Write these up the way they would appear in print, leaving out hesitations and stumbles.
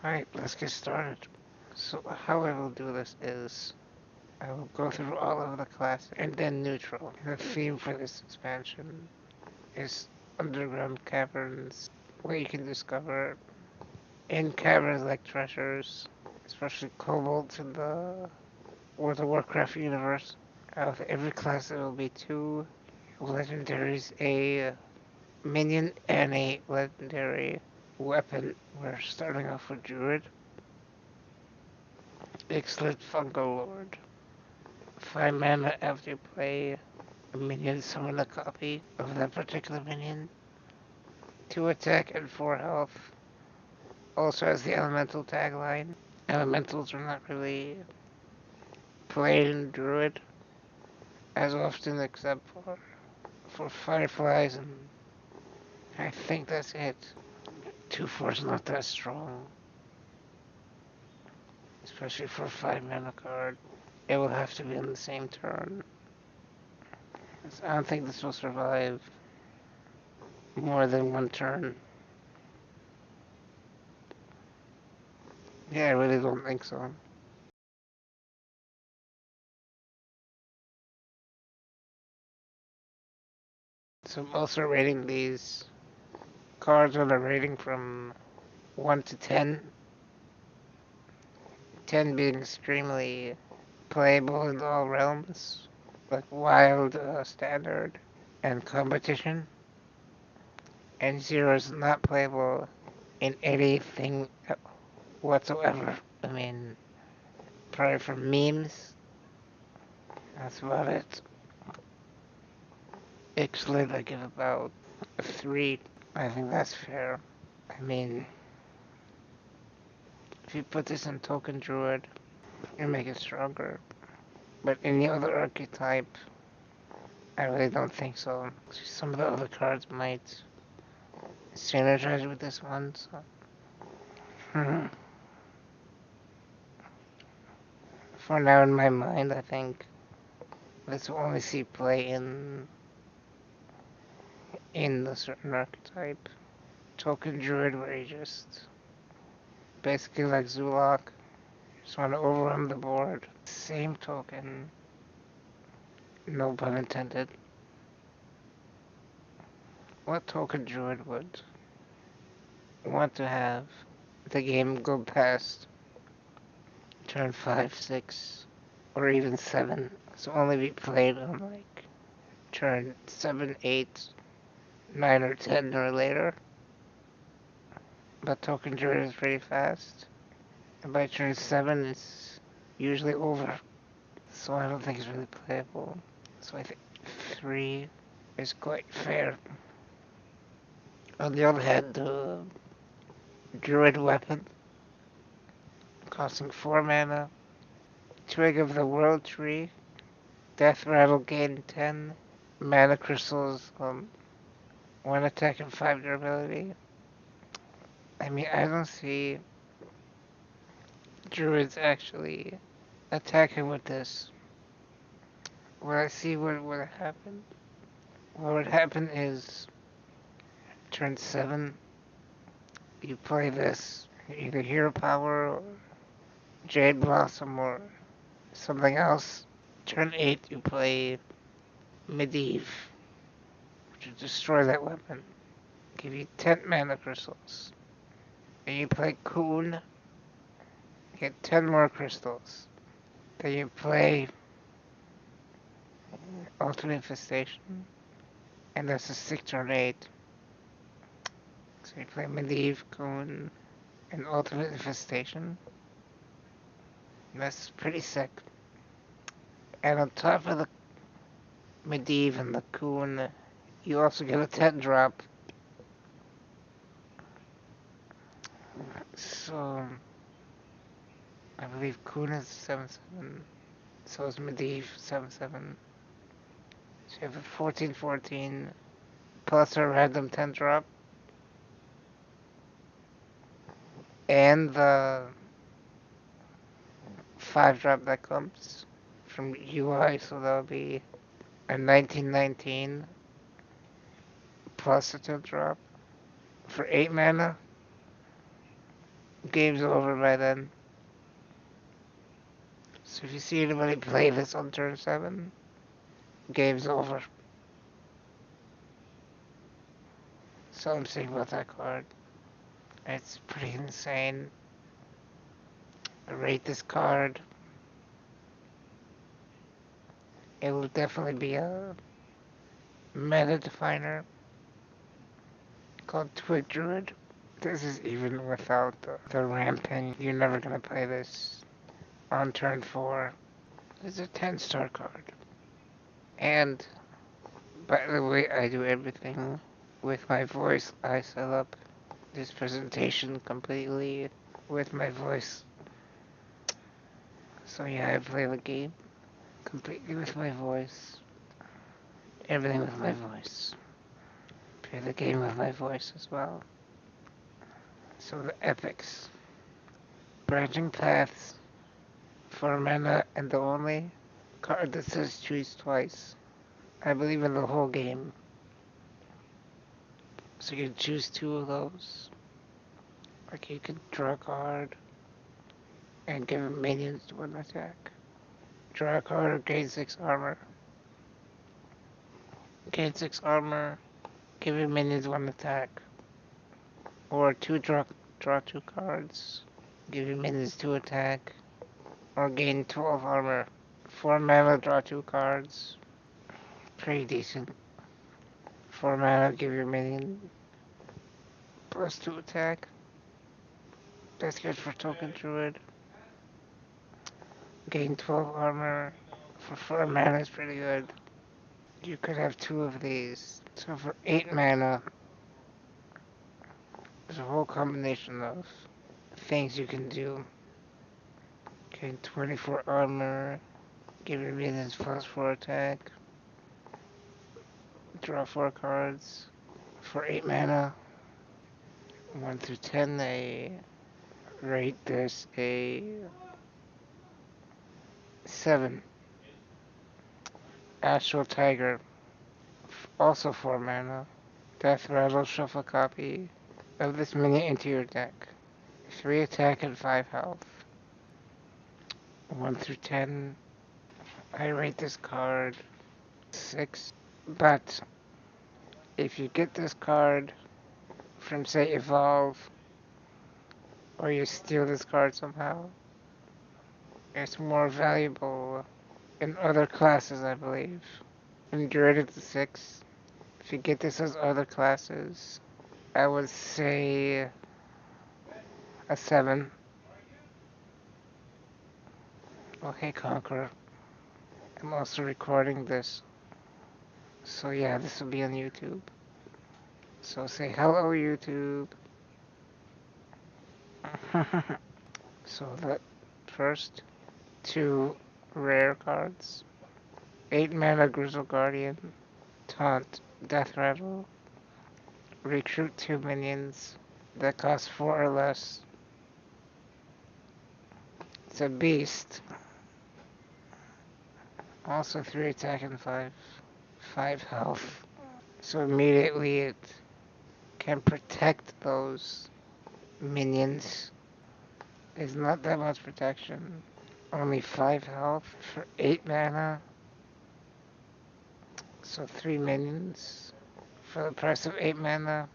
Alright, let's get started. So how I will do this is I will go through all of the classes and then neutral. The theme for this expansion is underground caverns where you can discover in caverns like treasures, especially kobolds in the World of Warcraft universe. Out of every class there will be two legendaries, a minion and a legendary weapon. We're starting off with Druid. Excellent Fungal Lord. 5 mana after you play a minion, summon a copy of that particular minion. 2 attack and 4 health. Also has the elemental tagline. Elementals are not really played in Druid as often except for fireflies, and I think that's it. 2/4's not that strong, especially for a 5 mana card. It will have to be in the same turn. So I don't think this will survive more than one turn. Yeah, I really don't think so. So I'm also rating these cards with a rating from 1 to 10. 10 being extremely playable in all realms, like wild, standard, and competition. And 0 is not playable in anything whatsoever. I mean, probably for memes. That's about it. Excellent, I give about a 3. I think that's fair. I mean, if you put this in Token Druid, you make it stronger. But any other archetype, I really don't think so. Some of the other cards might synergize with this one, so. For now, in my mind, I think this will only see play in the certain archetype. Token Druid, where you just basically like Zulok, just want to overrun the board. Same token, no pun intended. What token Druid would want to have the game go past turn 5, 6, or even 7? So only be played on like turn 7, 8, 9, or 10 or later. But token Druid is pretty fast. And by turn 7, it's usually over. So I don't think it's really playable. So I think 3 is quite fair. On the other hand, the Druid weapon, costing 4 mana, Twig of the World Tree, Death Rattle gain 10, mana crystals, 1 attack and 5 durability. I mean, I don't see Druids actually attacking with this. What I see what would happen. What would happen is turn 7, you play this, either Hero Power or Jade Blossom or something else. Turn 8, you play Medivh, which will destroy that weapon. Give you 10 mana crystals. Then you play Coon, get 10 more crystals. Then you play Ultimate Infestation, and that's a 6 turn 8. So you play Medivh, Coon, and Ultimate Infestation. And that's pretty sick. And on top of the Medivh and the Coon, you also get a 10 drop. So I believe Coon is 7/7. So is Medivh 7/7. So you have a 14/14 plus a random 10 drop. And the 5 drop that comes from UI, so that'll be a 19/19 plus a 10 drop for 8 mana. game's over by then. So if you see anybody play this on turn 7, game's over. So I'm saying about that card. It's pretty insane. I rate this card. It will definitely be a meta definer called Twig Druid. This is even without the ramping. You're never gonna play this on turn 4. It's a 10-star card. And, by the way, I do everything with my voice. I set up this presentation completely with my voice. So yeah, I play the game completely with my voice. Everything with my voice. Play the game with my voice as well. So the epics. Branching Paths, 4 mana, and the only card that says choose twice. I believe in the whole game. So you can choose 2 of those. Like you can draw a card and give minions to 1 attack. Draw a card or gain 6 armor. Gain 6 armor, give your minions 1 attack. Or 2 draw 2 cards, give your minions 2 attack. Or gain 12 armor. 4 mana, draw 2 cards. Pretty decent. 4 mana, give your minion plus 2 attack. That's good for Token Druid. Gain 12 armor for 4 mana is pretty good. You could have 2 of these. So for 8 mana, there's a whole combination of things you can do. Gain 24 armor, give your minions plus 4 attack. Draw 4 cards for 8 mana. 1 through 10, they rate this a 7. Astral Tiger, also 4 mana. Death Rattle, shuffle a copy of this minion into your deck. 3 attack and 5 health. 1 through 10, I rate this card 6. But if you get this card from, say, Evolve, or you steal this card somehow, it's more valuable in other classes, I believe. And Druid it's a 6. If you get this as other classes, I would say a 7. Okay, Conqueror. I'm also recording this. So yeah, this will be on YouTube. So say hello, YouTube. So the first 2 rare cards. 8 mana Grizzle Guardian. Taunt, Death Rattle. Recruit 2 minions that cost 4 or less. It's a beast. Also 3 attack and 5 health. So immediately it can protect those minions. It's not that much protection. Only 5 health for 8 mana. So 3 minions for the price of 8 mana.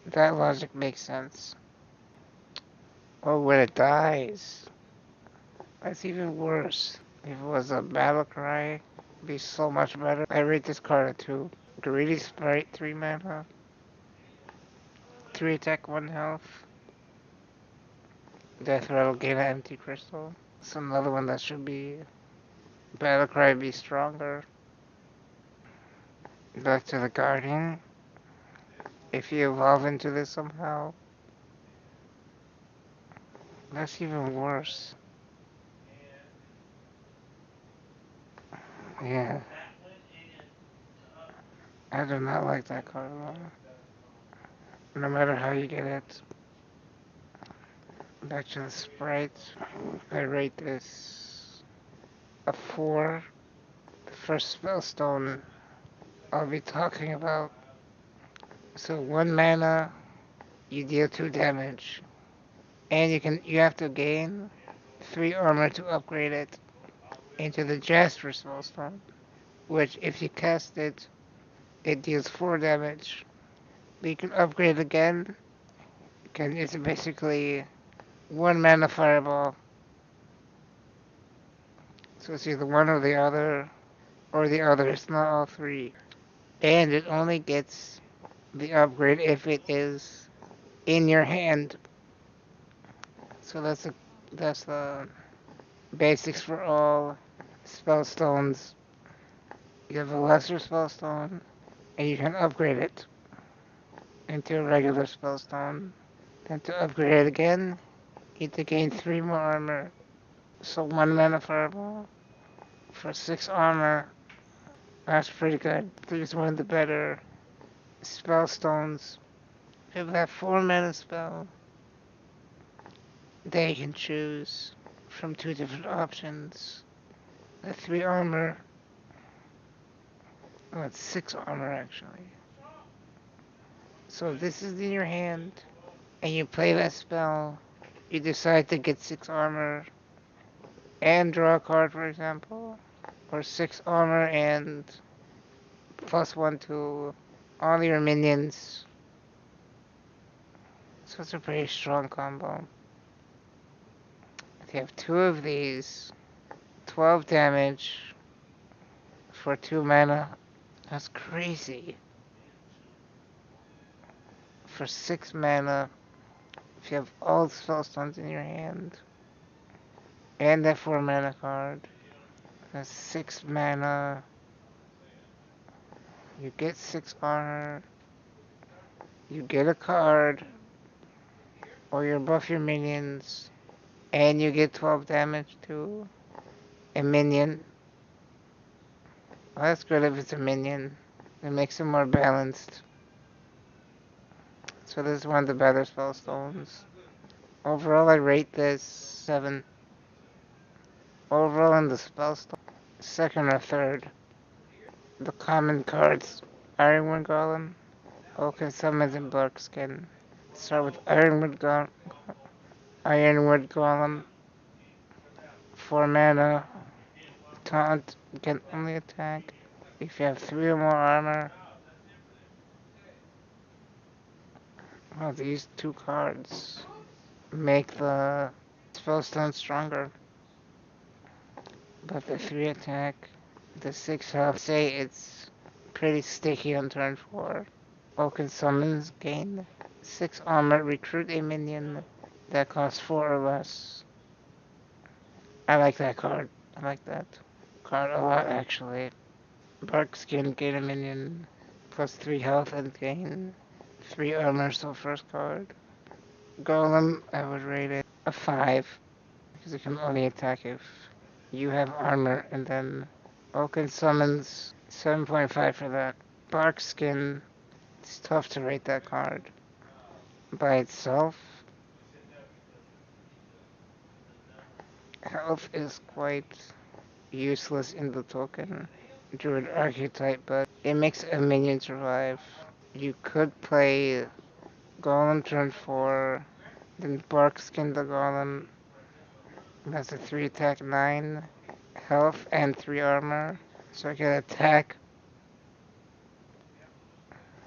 That logic makes sense. Oh, when it dies, that's even worse. If it was a battle cry, it'd be so much better. I rate this card a 2. Greedy Sprite, 3 mana. 3 attack, 1 health. Death Rattle, gain an empty crystal. It's another one that should be battle cry, be stronger. Back to the Guardian. If you evolve into this somehow, that's even worse. Yeah. I do not like that card at all. No matter how you get it. Back to the sprites. I rate this a 4. The first spellstone I'll be talking about. So 1 mana, you deal 2 damage. And you have to gain 3 armor to upgrade it into the Jasper Spellstone, which if you cast it, it deals 4 damage. But you can upgrade again. It's basically 1 mana fireball. So it's either one or the other. It's not all 3. And it only gets the upgrade if it is in your hand. So that's the basics for all spellstones. You have a lesser spellstone, and you can upgrade it into a regular spellstone. Then to upgrade it again, you need to gain 3 more armor. So 1 mana fireball for 6 armor. That's pretty good. I think it's one of the better spellstones. If you have that 4 mana spell, they can choose from 2 different options. The 3 armor. Oh, it's 6 armor actually. So if this is in your hand, and you play that spell, you decide to get 6 armor and draw a card, for example, or 6 armor and +1 to all your minions. So it's a pretty strong combo. If you have 2 of these, 12 damage for 2 mana. That's crazy. For 6 mana, if you have all the spellstones in your hand, and that 4 mana card, that's 6 mana. You get 6 armor, you get a card, or you buff your minions, and you get 12 damage to a minion. Well, that's good if it's a minion. It makes it more balanced. So this is one of the better spellstones. Overall, I rate this 7. Overall in the spellstone, 2nd or 3rd. The common cards, Ironwood Golem, Oaken Summons, and Barkskin. Start with Ironwood Golem, 4 mana, taunt, can only attack if you have 3 or more armor. Well, these 2 cards make the spellstone stronger. But the 3 attack, the 6 health, say it's pretty sticky on turn 4. Oaken Summons gain 6 armor, recruit a minion that costs 4 or less. I like that card. I like that card a lot, actually. Barkskin, gain a minion, +3 health and gain 3 armor, so first card. Golem, I would rate it a 5, because it can only attack if you have armor, and then Oaken Summons, 7.5 for that. Barkskin, it's tough to rate that card by itself. Health is quite useless in the token Druid archetype, but it makes a minion survive. You could play Golem turn 4, then Barkskin the Golem. That's a 3 attack, 9 health, and 3 armor. So I can attack.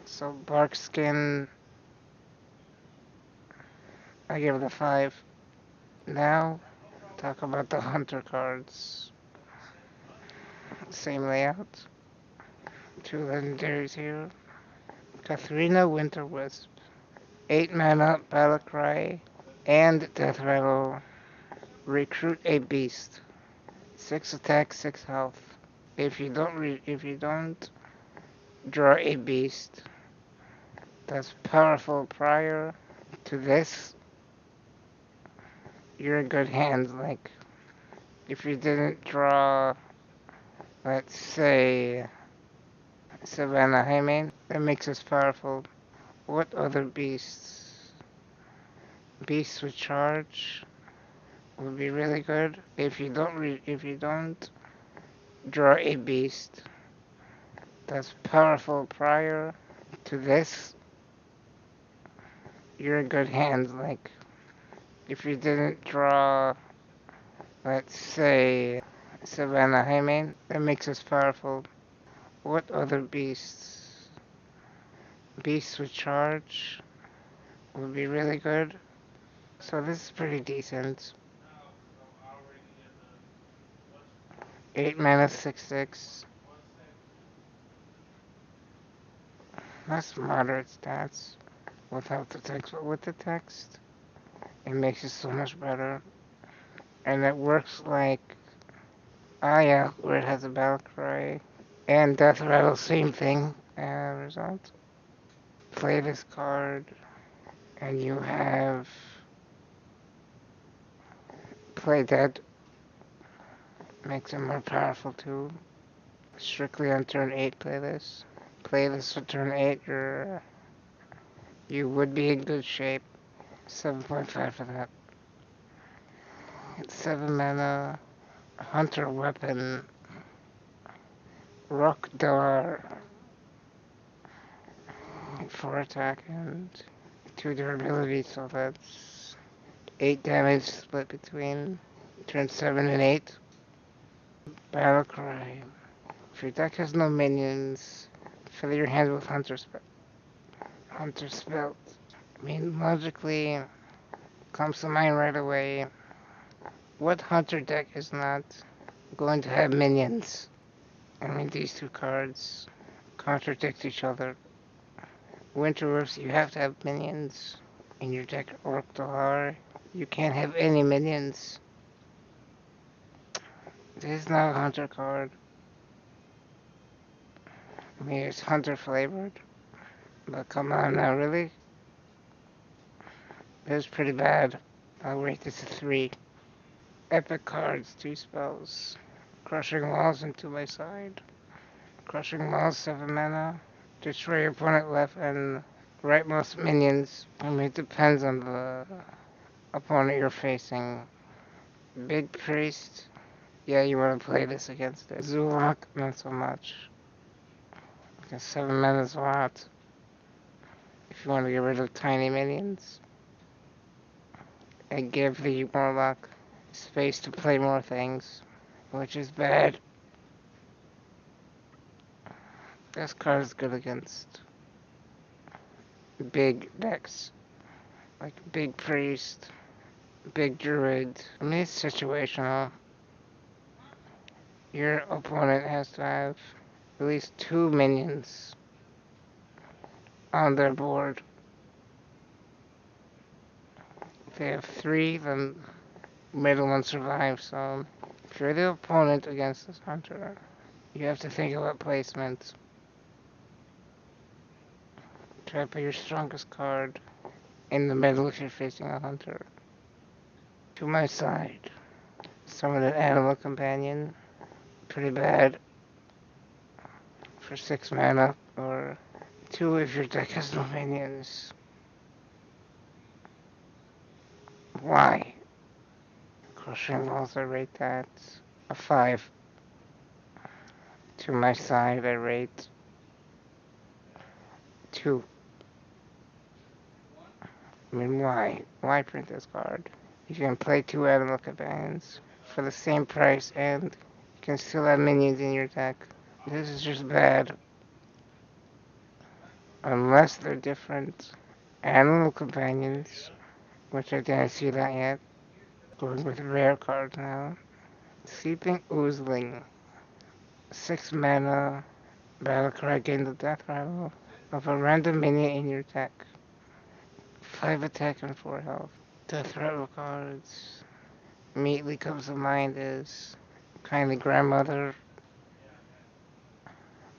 So Barkskin, I give it a 5. Now, talk about the Hunter cards. Same layout. 2 legendaries here. Katharina Winterwisp. 8 mana, Battlecry, and Death Rattle. Recruit a beast. 6 attack, 6 health. If you don't draw a beast – that's powerful prior to this – you're in good hands. Like, if you didn't draw, let's say, Savannah Hymen, that makes us powerful. What other beasts? Beasts with charge would be really good. If you don't draw a beast that's powerful prior to this, you're in good hands. Like, if you didn't draw, let's say, Savannah Hymen, that makes us powerful. What other beasts? Beasts with charge would be really good. So this is pretty decent. 8 mana, 6/6. That's moderate stats without the text, but with the text, it makes it so much better. And it works like, yeah, where it has a battle cry. And Death Rattle, same thing. Result. Play this card, and you have play dead. Makes it more powerful too. Strictly on turn 8, play this. Play this for turn 8, you would be in good shape. 7.5 for that. It's 7 mana. Hunter weapon. Rock Dar. 4 attack and 2 durability, so that's 8 damage split between turn 7 and 8. Battle Cry. If your deck has no minions, fill your hand with Hunter spells. I mean, logically, comes to mind right away. What Hunter deck is not going to have minions? I mean, these two cards contradict each other. Winterworks, you have to have minions in your deck. Orc you can't have any minions. This is not a Hunter card. I mean, it's Hunter flavored. But come on now, really? It was pretty bad. I'll rate this a 3. Epic cards, 2 spells. Crushing Walls into my side. Crushing Walls, 7 mana. Destroy your opponent left and rightmost minions. I mean, it depends on the opponent you're facing. Big Priest. Yeah, you want to play this against it. Zulak, not so much. Because 7 mana is a lot. If you want to get rid of tiny minions. And give the Warlock space to play more things. Which is bad. This card is good against big decks. Like Big Priest, Big Druid. I mean, it's situational. Your opponent has to have at least 2 minions on their board. If they have 3, then middle one survives. So if you're the opponent against this hunter, you have to think about placement. Try to put your strongest card in the middle if you're facing a hunter. To my side, summon an animal companion. Pretty bad for 6 mana, or 2 if your deck has no minions. Why? Crushing Walls, I rate that a 5. To my side, I rate 2. I mean, why? Why print this card? You can play 2 animal companions for the same price and you can still have minions in your deck. This is just bad. Unless they're different animal companions, which I didn't see that yet. Going with rare cards now. Sleeping Oozling. 6 mana. Battlecry, gain the death rattle of a random minion in your deck. 5 attack and 4 health. Death rattle cards. Immediately comes to mind is Kindly Grandmother,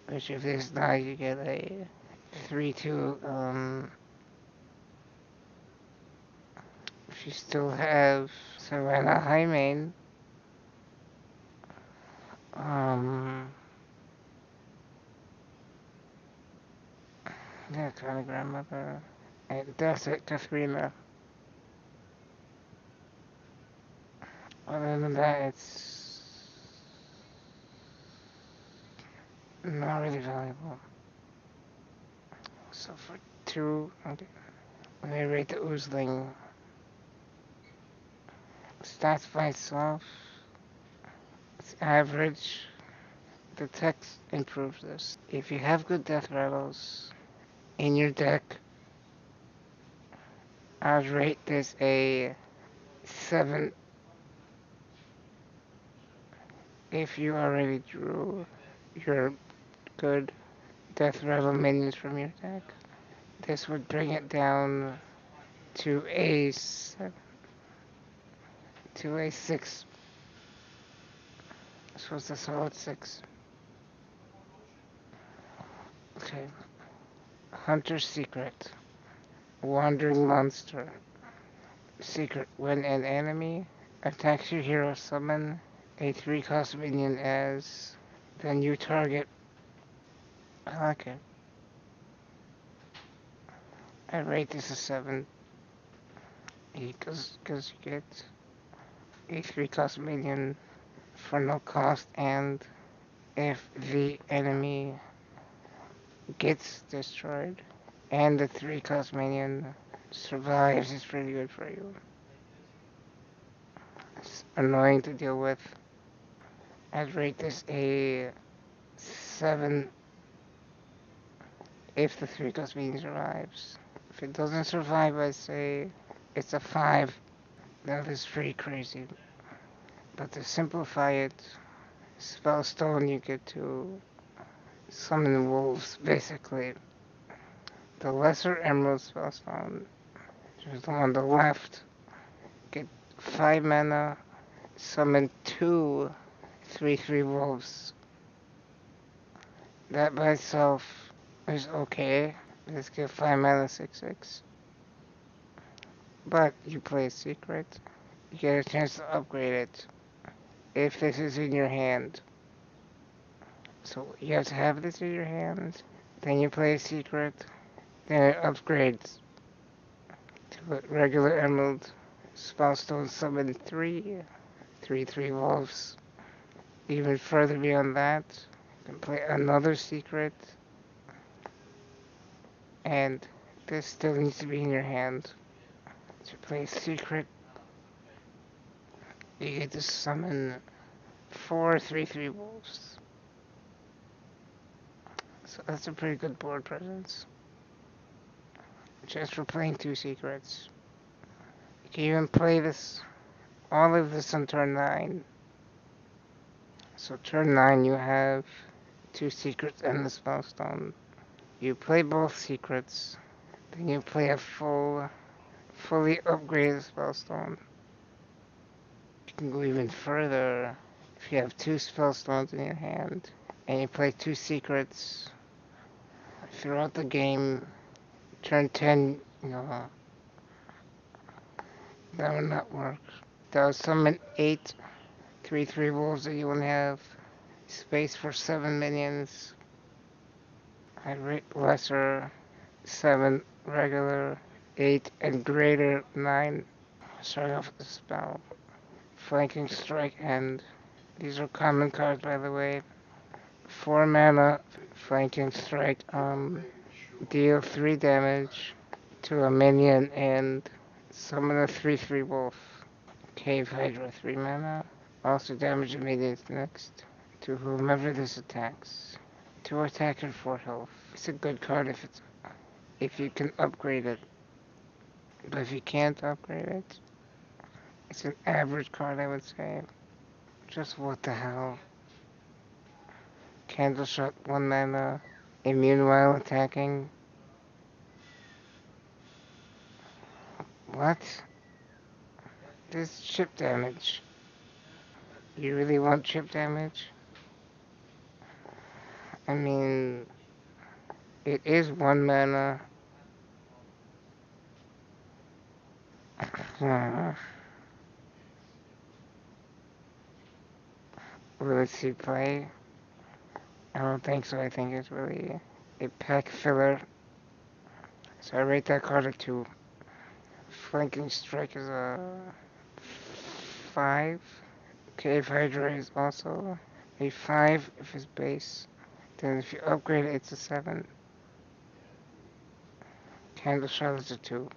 which if this dies you get a 3/2. If you still have Savannah Hymen, yeah, Kindly Grandmother, and that's it, Katharina. Other than that, it's not really valuable. So for 2, okay. I rate the Oozling. Stats by itself. It's average. The text improves this. If you have good death rattles in your deck, I'd rate this a 7 if you already drew your good death rattle minions from your deck. This would bring it down to a 6. So it's a solid 6. Okay. Hunter's Secret. Wandering Monster. Secret. When an enemy attacks your hero, summon a 3-cost minion as the new target. I like it. I rate this a 7. Because you get a 3-cost minion for no cost, and if the enemy gets destroyed and the 3-cost minion survives, it's pretty good for you. It's annoying to deal with. I'd rate this a 7 if the 3-cost minion survives. If it doesn't survive, I'd say it's a 5. That is pretty crazy. But to simplify it, Spellstone, you get to summon wolves, basically. The Lesser Emerald Spellstone, which is the one on the left, get 5 mana, summon 2 3/3 wolves. That by itself is okay. Let's get 5 mana 6/6. But you play a secret, you get a chance to upgrade it if this is in your hand. So you have to have this in your hand, then you play a secret, then it upgrades to a regular emerald spellstone, summon 3/3 wolves. Even further beyond that, you can play another secret, and this still needs to be in your hand. To play a secret, you get to summon 4/3/3 wolves. So that's a pretty good board presence. Just for playing 2 secrets. You can even play this, all of this on turn 9. So turn 9 you have 2 secrets and the spellstone. You play both secrets, then you play a fully upgraded spellstone. You can go even further if you have 2 spellstones in your hand, and you play 2 secrets throughout the game. Turn 10, that would not work. That would summon 8 3/3 wolves that you wouldn't have space for 7 minions. I rate lesser 7, regular 8, and greater 9. Starting off with the spell. Flanking Strike End. These are common cards, by the way. 4 mana, Flanking Strike, deal 3 damage to a minion and summon a 3/3 wolf. Cave Hydra, 3 mana. Also damage minions next to whomever this attacks. 2 attack and 4 health. It's a good card if you can upgrade it. But if you can't upgrade it, it's an average card, I would say. Just what the hell. Candle Shot, 1 mana. Immune while attacking. What? This chip damage. You really want chip damage? I mean, it is 1 mana. Will it see play? I don't think so. I think it's really a pack filler. So I rate that card a 2. Flanking Strike is a 5. Cave Hydra is also a 5 if it's base. Then if you upgrade it, it's a 7. Candle Shot is a 2.